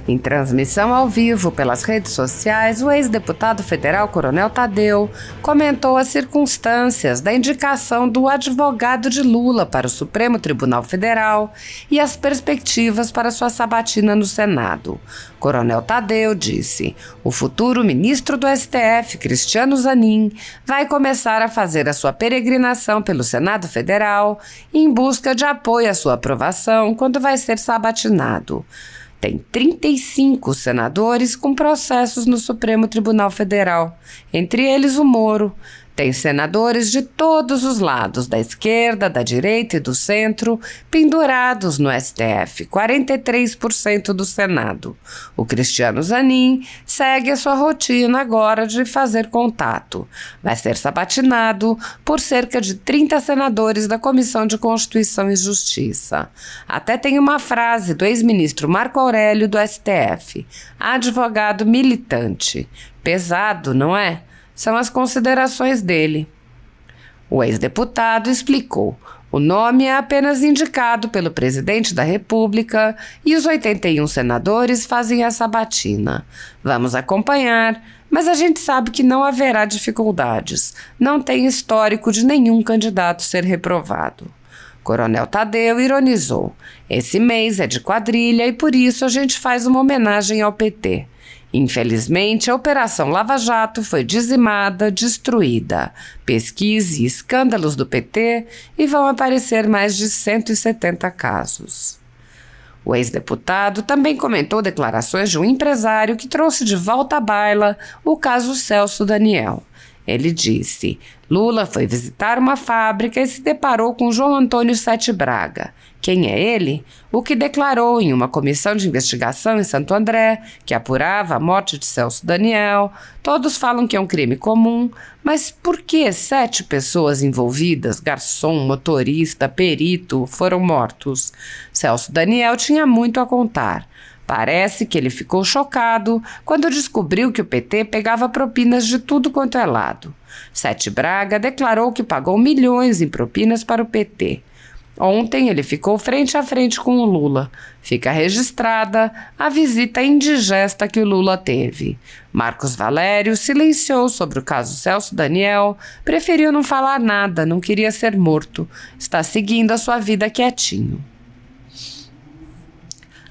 Em transmissão ao vivo pelas redes sociais, o ex-deputado federal Coronel Tadeu comentou as circunstâncias da indicação do advogado de Lula para o Supremo Tribunal Federal e as perspectivas para sua sabatina no Senado. Coronel Tadeu disse: o futuro ministro do STF, Cristiano Zanin, vai começar a fazer a sua peregrinação pelo Senado Federal em busca de apoio à sua aprovação quando vai ser sabatinado. Tem 35 senadores com processos no Supremo Tribunal Federal, entre eles o Moro. Tem senadores de todos os lados, da esquerda, da direita e do centro, pendurados no STF, 43% do Senado. O Cristiano Zanin segue a sua rotina agora de fazer contato. Vai ser sabatinado por cerca de 30 senadores da Comissão de Constituição e Justiça. Até tem uma frase do ex-ministro Marco Aurélio do STF, advogado militante. Pesado, não é? São as considerações dele. O ex-deputado explicou: o nome é apenas indicado pelo presidente da República e os 81 senadores fazem a sabatina. Vamos acompanhar, mas a gente sabe que não haverá dificuldades. Não tem histórico de nenhum candidato ser reprovado. Coronel Tadeu ironizou: esse mês é de quadrilha e por isso a gente faz uma homenagem ao PT. Infelizmente, a Operação Lava Jato foi dizimada, destruída. Pesquise escândalos do PT e vão aparecer mais de 170 casos. O ex-deputado também comentou declarações de um empresário que trouxe de volta à baila o caso Celso Daniel. Ele disse: Lula foi visitar uma fábrica e se deparou com João Antônio Sete Braga. Quem é ele? O que declarou em uma comissão de investigação em Santo André, que apurava a morte de Celso Daniel. Todos falam que é um crime comum, mas por que 7 pessoas envolvidas, garçom, motorista, perito, foram mortos? Celso Daniel tinha muito a contar. Parece que ele ficou chocado quando descobriu que o PT pegava propinas de tudo quanto é lado. Sete Braga declarou que pagou milhões em propinas para o PT. Ontem ele ficou frente a frente com o Lula. Fica registrada a visita indigesta que o Lula teve. Marcos Valério silenciou sobre o caso Celso Daniel, preferiu não falar nada, não queria ser morto. Está seguindo a sua vida quietinho.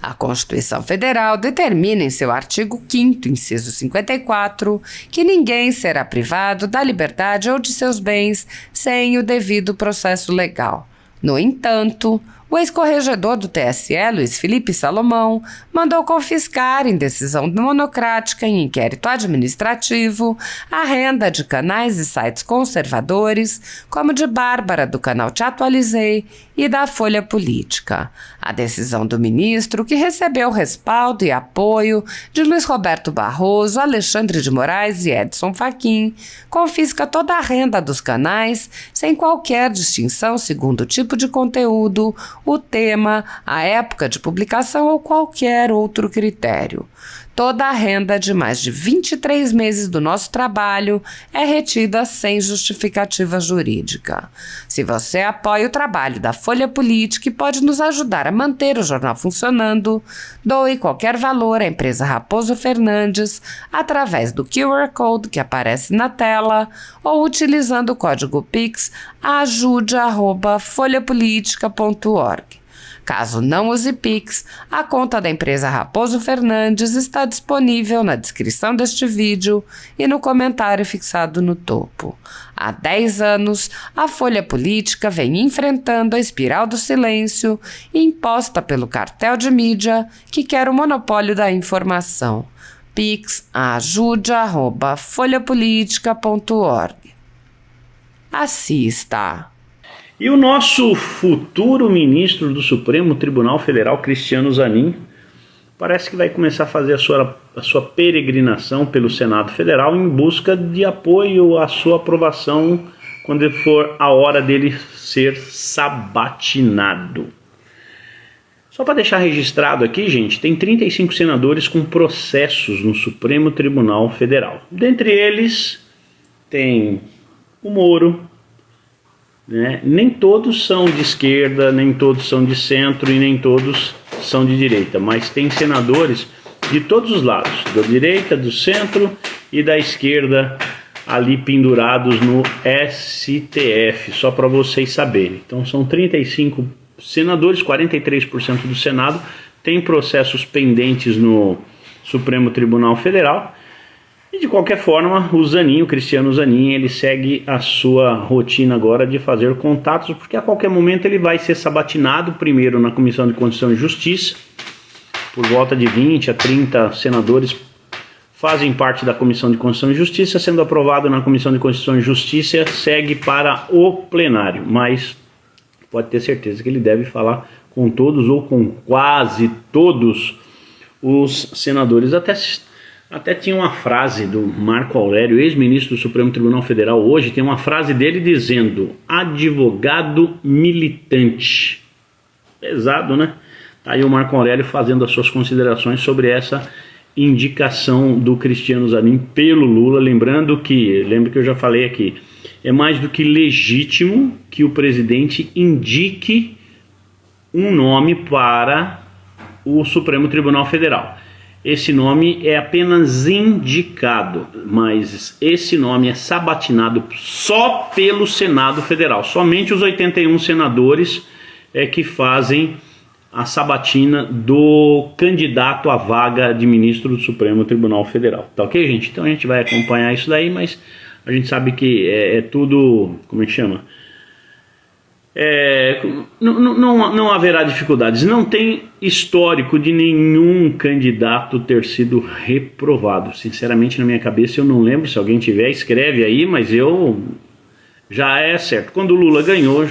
A Constituição Federal determina em seu artigo 5º, inciso 54, que ninguém será privado da liberdade ou de seus bens sem o devido processo legal. No entanto, o ex-corregedor do TSE, Luiz Felipe Salomão, mandou confiscar, em decisão monocrática em inquérito administrativo, a renda de canais e sites conservadores, como de Bárbara, do canal Te Atualizei, e da Folha Política. A decisão do ministro, que recebeu respaldo e apoio de Luiz Roberto Barroso, Alexandre de Moraes e Edson Fachin, confisca toda a renda dos canais, sem qualquer distinção segundo o tipo de conteúdo, o tema, a época de publicação ou qualquer outro critério. Toda a renda de mais de 23 meses do nosso trabalho é retida sem justificativa jurídica. Se você apoia o trabalho da Folha Política e pode nos ajudar a manter o jornal funcionando, doe qualquer valor à empresa Raposo Fernandes através do QR Code que aparece na tela ou utilizando o código Pix ajude@folhapolitica.org. Caso não use Pix, a conta da empresa Raposo Fernandes está disponível na descrição deste vídeo e no comentário fixado no topo. Há 10 anos, a Folha Política vem enfrentando a espiral do silêncio imposta pelo cartel de mídia que quer o monopólio da informação. Pix ajude@folhapolitica.org. Assista! E o nosso futuro ministro do Supremo Tribunal Federal, Cristiano Zanin, parece que vai começar a fazer a sua peregrinação pelo Senado Federal em busca de apoio à sua aprovação quando for a hora dele ser sabatinado. Só para deixar registrado aqui, gente, tem 35 senadores com processos no Supremo Tribunal Federal. Dentre eles tem o Moro, né? Nem todos são de esquerda, nem todos são de centro e nem todos são de direita, mas tem senadores de todos os lados, da direita, do centro e da esquerda, ali pendurados no STF, só para vocês saberem. Então são 35 senadores, 43% do Senado tem processos pendentes no Supremo Tribunal Federal. E de qualquer forma, o Cristiano Zanin, ele segue a sua rotina agora de fazer contatos, porque a qualquer momento ele vai ser sabatinado, primeiro na Comissão de Constituição e Justiça, por volta de 20 a 30 senadores fazem parte da Comissão de Constituição e Justiça, sendo aprovado na Comissão de Constituição e Justiça, segue para o plenário, mas pode ter certeza que ele deve falar com todos ou com quase todos os senadores. Até tinha uma frase do Marco Aurélio, ex-ministro do Supremo Tribunal Federal, hoje tem uma frase dele dizendo: advogado militante. Pesado, né? Tá aí o Marco Aurélio fazendo as suas considerações sobre essa indicação do Cristiano Zanin pelo Lula. Lembro que eu já falei aqui, é mais do que legítimo que o presidente indique um nome para o Supremo Tribunal Federal. Esse nome é apenas indicado, mas esse nome é sabatinado só pelo Senado Federal. Somente os 81 senadores é que fazem a sabatina do candidato à vaga de ministro do Supremo Tribunal Federal. Tá ok, gente? Então a gente vai acompanhar isso daí, mas a gente sabe que é tudo, como é que chama? Não haverá dificuldades. Não tem histórico de nenhum candidato ter sido reprovado. Sinceramente, na minha cabeça eu não lembro. Se alguém tiver, escreve aí, mas já é certo. Quando o Lula ganhou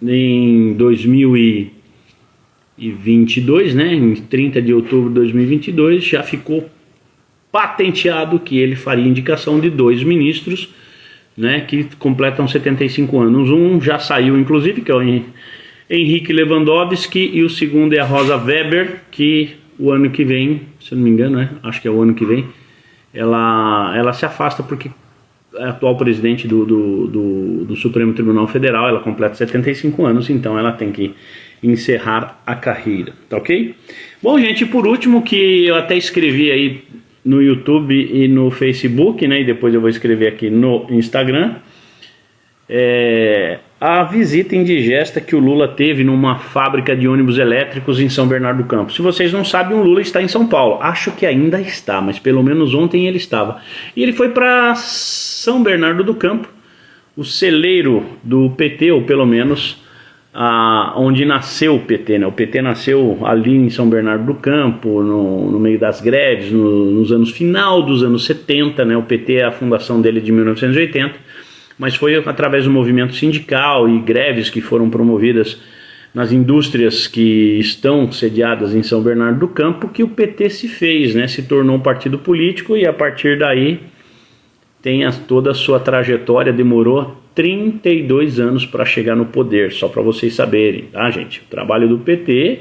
em 2022, né, em 30 de outubro de 2022, já ficou patenteado que ele faria indicação de 2 ministros, né, que completam 75 anos. Um já saiu, inclusive, que é o Henrique Lewandowski, e o segundo é a Rosa Weber, que o ano que vem, se eu não me engano, acho que é o ano que vem, ela se afasta porque é a atual presidente do Supremo Tribunal Federal, ela completa 75 anos, então ela tem que encerrar a carreira, tá ok? Bom, gente, por último, que eu até escrevi aí no YouTube e no Facebook, né, e depois eu vou escrever aqui no Instagram, a visita indigesta que o Lula teve numa fábrica de ônibus elétricos em São Bernardo do Campo. Se vocês não sabem, o Lula está em São Paulo. Acho que ainda está, mas pelo menos ontem ele estava. E ele foi para São Bernardo do Campo, o celeiro do PT, ou pelo menos onde nasceu o PT, né? O PT nasceu ali em São Bernardo do Campo, no meio das greves, nos anos final dos anos 70, né? O PT é a fundação dele de 1980, mas foi através do movimento sindical e greves que foram promovidas nas indústrias que estão sediadas em São Bernardo do Campo que o PT se fez, né? Se tornou um partido político e a partir daí tem toda a sua trajetória. Demorou 32 anos para chegar no poder, só para vocês saberem, tá, gente? O trabalho do PT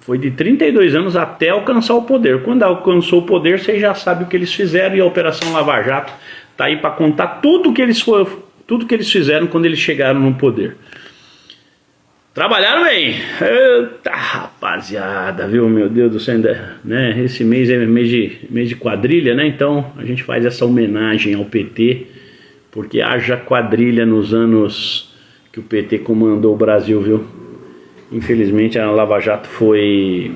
foi de 32 anos até alcançar o poder. Quando alcançou o poder, vocês já sabem o que eles fizeram, e a Operação Lava Jato tá aí para contar tudo que eles fizeram quando eles chegaram no poder. Trabalharam bem. Eita, rapaziada, viu? Meu Deus do céu, né? Esse mês é mês de quadrilha, né? Então a gente faz essa homenagem ao PT, porque haja quadrilha nos anos que o PT comandou o Brasil, viu? Infelizmente a Lava Jato foi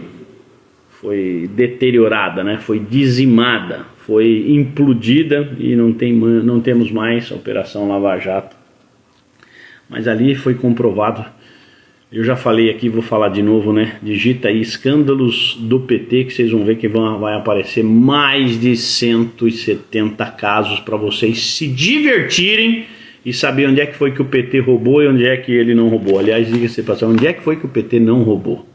deteriorada, né? Foi dizimada, foi implodida e não temos mais a Operação Lava Jato. Mas ali foi comprovado. Eu já falei aqui, vou falar de novo, né? Digita aí escândalos do PT que vocês vão ver que vai aparecer mais de 170 casos para vocês se divertirem e saber onde é que foi que o PT roubou e onde é que ele não roubou. Aliás, diga-se para onde é que foi que o PT não roubou.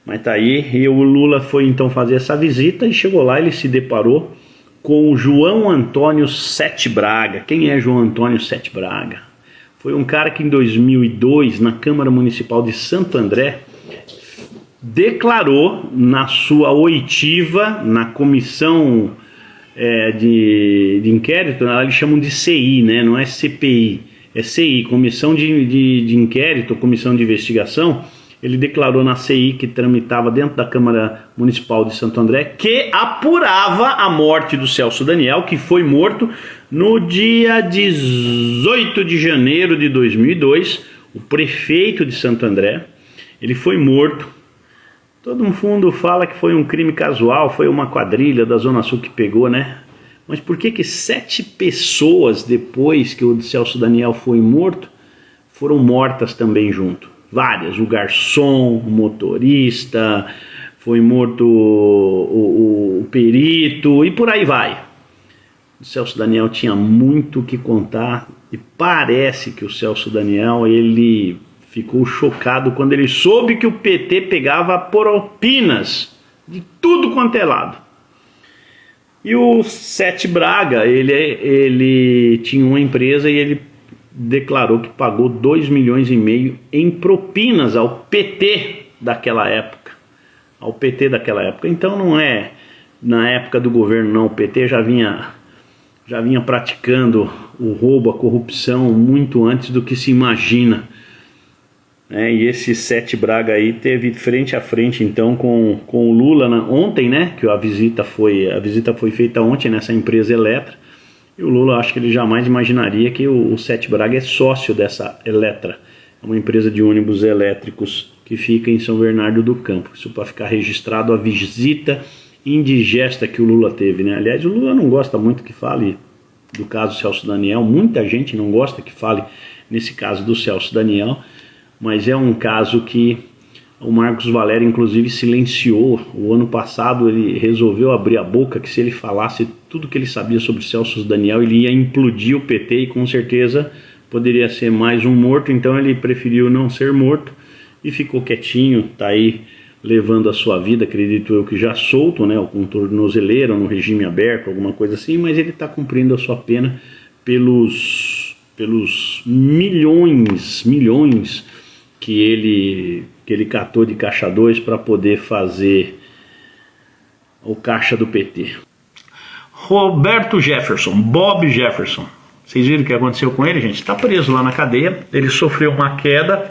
Mas tá aí, e o Lula foi então fazer essa visita e chegou lá, ele se deparou com o João Antônio Sete Braga. Quem é João Antônio Sete Braga? Foi um cara que em 2002, na Câmara Municipal de Santo André, declarou na sua oitiva, na comissão de inquérito, eles chamam de CI, né? Não é CPI, é CI, Comissão de Inquérito, Comissão de Investigação. ele declarou na CI que tramitava dentro da Câmara Municipal de Santo André que apurava a morte do Celso Daniel, que foi morto no dia 18 de janeiro de 2002, o prefeito de Santo André. Ele foi morto. Todo mundo fala que foi um crime casual, foi uma quadrilha da Zona Sul que pegou, né? Mas por que 7 pessoas depois que o Celso Daniel foi morto foram mortas também junto? Várias, o garçom, o motorista, foi morto o perito e por aí vai. O Celso Daniel tinha muito o que contar e parece que o Celso Daniel ele ficou chocado quando ele soube que o PT pegava propinas de tudo quanto é lado. E o Sete Braga, ele tinha uma empresa e ele declarou que pagou 2,5 milhões em propinas ao PT daquela época. Ao PT daquela época. Então não é na época do governo não, o PT já vinha praticando o roubo, a corrupção muito antes do que se imagina. E esse Sete Braga aí teve frente a frente então com o Lula ontem, né? Que a visita foi feita ontem nessa empresa Eletra. E o Lula, acho que ele jamais imaginaria que o Sete Braga é sócio dessa Eletra, uma empresa de ônibus elétricos que fica em São Bernardo do Campo. Isso para ficar registrado a visita indigesta que o Lula teve, né? Aliás, o Lula não gosta muito que fale do caso Celso Daniel, muita gente não gosta que fale nesse caso do Celso Daniel, mas é um caso que o Marcos Valério inclusive silenciou. O ano passado ele resolveu abrir a boca que se ele falasse tudo que ele sabia sobre Celso Daniel, ele ia implodir o PT e com certeza poderia ser mais um morto, então ele preferiu não ser morto e ficou quietinho, tá aí levando a sua vida, acredito eu que já solto, né, com tornozeleira, no regime aberto, alguma coisa assim, mas ele está cumprindo a sua pena pelos milhões que ele catou de caixa 2 para poder fazer o caixa do PT. Roberto Jefferson, Bob Jefferson, vocês viram o que aconteceu com ele, gente? Está preso lá na cadeia, ele sofreu uma queda,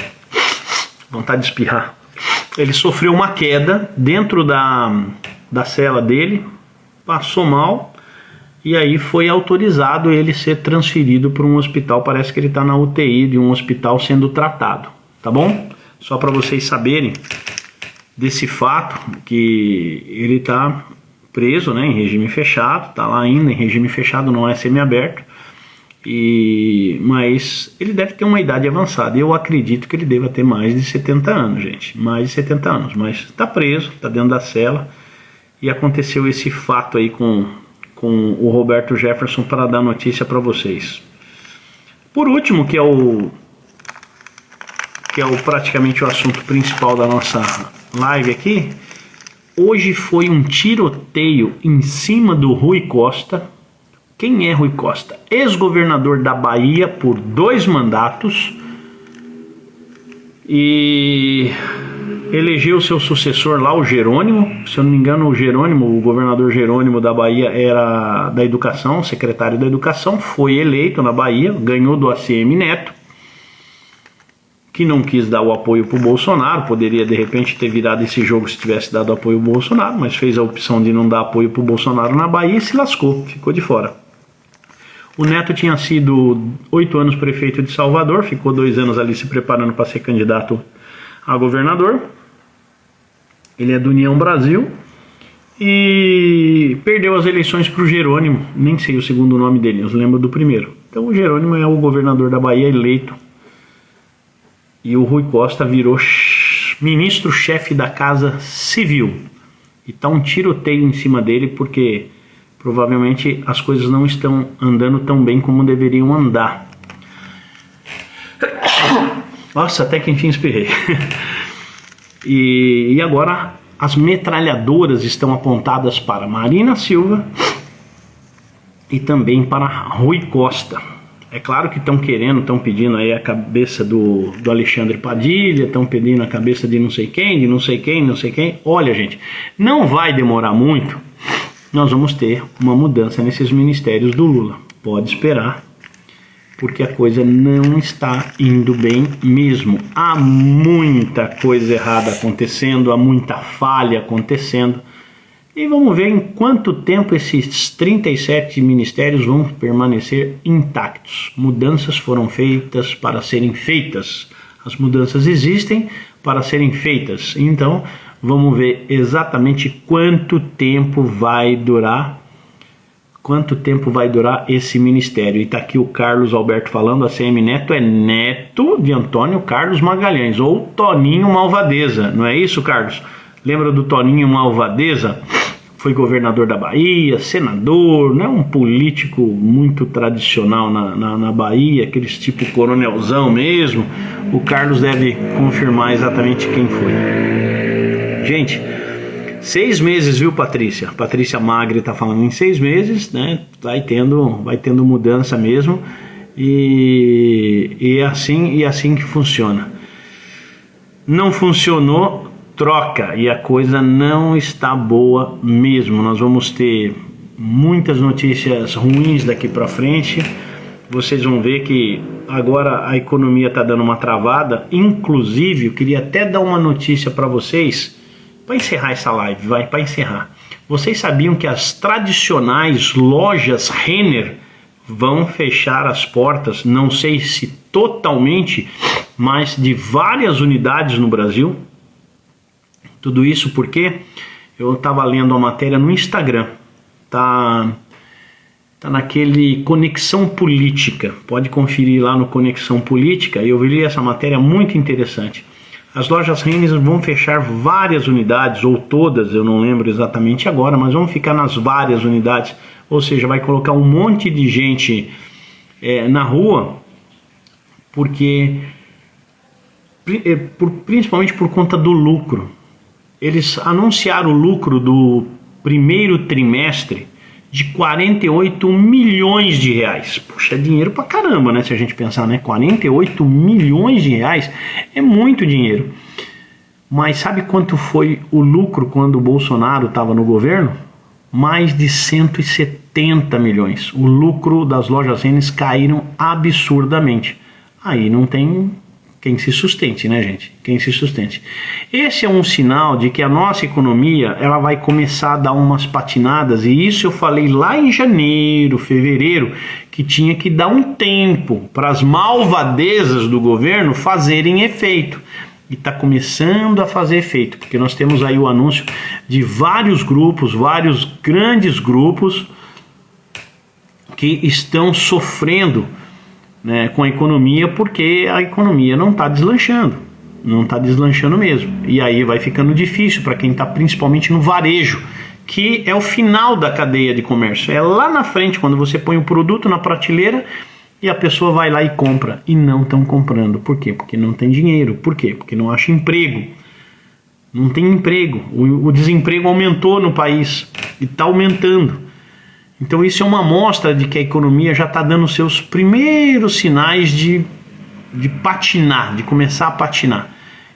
vontade de espirrar, ele sofreu uma queda dentro da cela dele, passou mal, e aí foi autorizado ele ser transferido para um hospital, parece que ele está na UTI de um hospital sendo tratado, tá bom? Só para vocês saberem desse fato, que ele está preso, né, em regime fechado, está lá ainda em regime fechado, não é semiaberto, mas ele deve ter uma idade avançada. Eu acredito que ele deva ter mais de 70 anos, gente, mais de 70 anos, mas está preso, está dentro da cela, e aconteceu esse fato aí com o Roberto Jefferson para dar notícia para vocês. Por último, que é praticamente o assunto principal da nossa live aqui, hoje foi um tiroteio em cima do Rui Costa. Quem é Rui Costa? Ex-governador da Bahia por 2 mandatos e elegeu seu sucessor lá, o Jerônimo. Se eu não me engano, o governador Jerônimo da Bahia era da Educação, secretário da Educação, foi eleito na Bahia, ganhou do ACM Neto, que não quis dar o apoio para o Bolsonaro, poderia de repente ter virado esse jogo se tivesse dado apoio ao Bolsonaro, mas fez a opção de não dar apoio para o Bolsonaro na Bahia e se lascou, ficou de fora. O Neto tinha sido 8 anos prefeito de Salvador, ficou 2 anos ali se preparando para ser candidato a governador. Ele é do União Brasil e perdeu as eleições para o Jerônimo, nem sei o segundo nome dele, eu lembro do primeiro. Então o Jerônimo é o governador da Bahia eleito e o Rui Costa virou ministro-chefe da Casa Civil. E tá um tiroteio em cima dele porque provavelmente as coisas não estão andando tão bem como deveriam andar. Nossa, até que enfim espirrei. E agora as metralhadoras estão apontadas para Marina Silva e também para Rui Costa. É claro que estão pedindo aí a cabeça do Alexandre Padilha, estão pedindo a cabeça de não sei quem. Olha, gente, não vai demorar muito, nós vamos ter uma mudança nesses ministérios do Lula. Pode esperar, porque a coisa não está indo bem mesmo. Há muita coisa errada acontecendo, há muita falha acontecendo. E vamos ver em quanto tempo esses 37 ministérios vão permanecer intactos. Mudanças foram feitas para serem feitas. As mudanças existem para serem feitas. Então, vamos ver exatamente quanto tempo vai durar. Quanto tempo vai durar esse ministério? E está aqui o Carlos Alberto falando, ACM Neto é neto de Antônio Carlos Magalhães, ou Toninho Malvadeza, não é isso, Carlos? Lembra do Toninho Malvadeza? Foi governador da Bahia, senador, né? Um político muito tradicional na Bahia, aqueles tipo coronelzão mesmo. O Carlos deve confirmar exatamente quem foi. Gente, 6 meses, viu, Patrícia? Patrícia Magri tá falando em 6 meses, né? Vai tendo mudança mesmo. E é assim que funciona. Não funcionou, troca, e a coisa não está boa mesmo. Nós vamos ter muitas notícias ruins daqui para frente. Vocês vão ver que agora a economia está dando uma travada. Inclusive, eu queria até dar uma notícia para vocês, para encerrar essa live, para encerrar. Vocês sabiam que as tradicionais lojas Renner vão fechar as portas, não sei se totalmente, mas de várias unidades no Brasil? Tudo isso porque eu estava lendo uma matéria no Instagram, tá naquele Conexão Política, pode conferir lá no Conexão Política, eu vi essa matéria muito interessante. As lojas Renner vão fechar várias unidades, ou todas, eu não lembro exatamente agora, mas vão ficar nas várias unidades, ou seja, vai colocar um monte de gente na rua, porque principalmente por conta do lucro. Eles anunciaram o lucro do primeiro trimestre de 48 milhões de reais. Puxa, é dinheiro pra caramba, né? Se a gente pensar, né? 48 milhões de reais é muito dinheiro. Mas sabe quanto foi o lucro quando o Bolsonaro estava no governo? Mais de 170 milhões. O lucro das lojas Renner caíram absurdamente. Aí não tem quem se sustente, né, gente? Quem se sustente. Esse é um sinal de que a nossa economia ela vai começar a dar umas patinadas, e isso eu falei lá em janeiro, fevereiro, que tinha que dar um tempo para as malvadezas do governo fazerem efeito. E está começando a fazer efeito, porque nós temos aí o anúncio de vários grupos, vários grandes grupos que estão sofrendo, né, com a economia, porque a economia não está deslanchando, não está deslanchando mesmo, e aí vai ficando difícil para quem está principalmente no varejo, que é o final da cadeia de comércio, é lá na frente, quando você põe o produto na prateleira e a pessoa vai lá e compra, e não estão comprando. Por quê? Porque não tem dinheiro. Por quê? Porque não acha emprego, não tem emprego, o desemprego aumentou no país, e está aumentando. Então isso é uma amostra de que a economia já está dando seus primeiros sinais de patinar, de começar a patinar.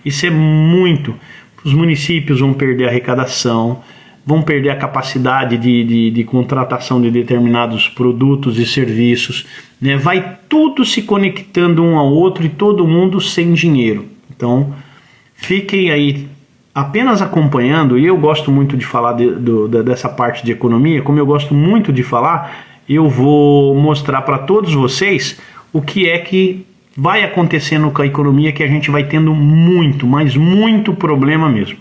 Isso é muito. Os municípios vão perder a arrecadação, vão perder a capacidade de contratação de determinados produtos e serviços, né? Vai tudo se conectando um ao outro e todo mundo sem dinheiro. Então fiquem aí apenas acompanhando, e eu gosto muito de falar dessa parte de economia, como eu gosto muito de falar, eu vou mostrar para todos vocês o que é que vai acontecendo com a economia, que a gente vai tendo muito, mas muito problema mesmo.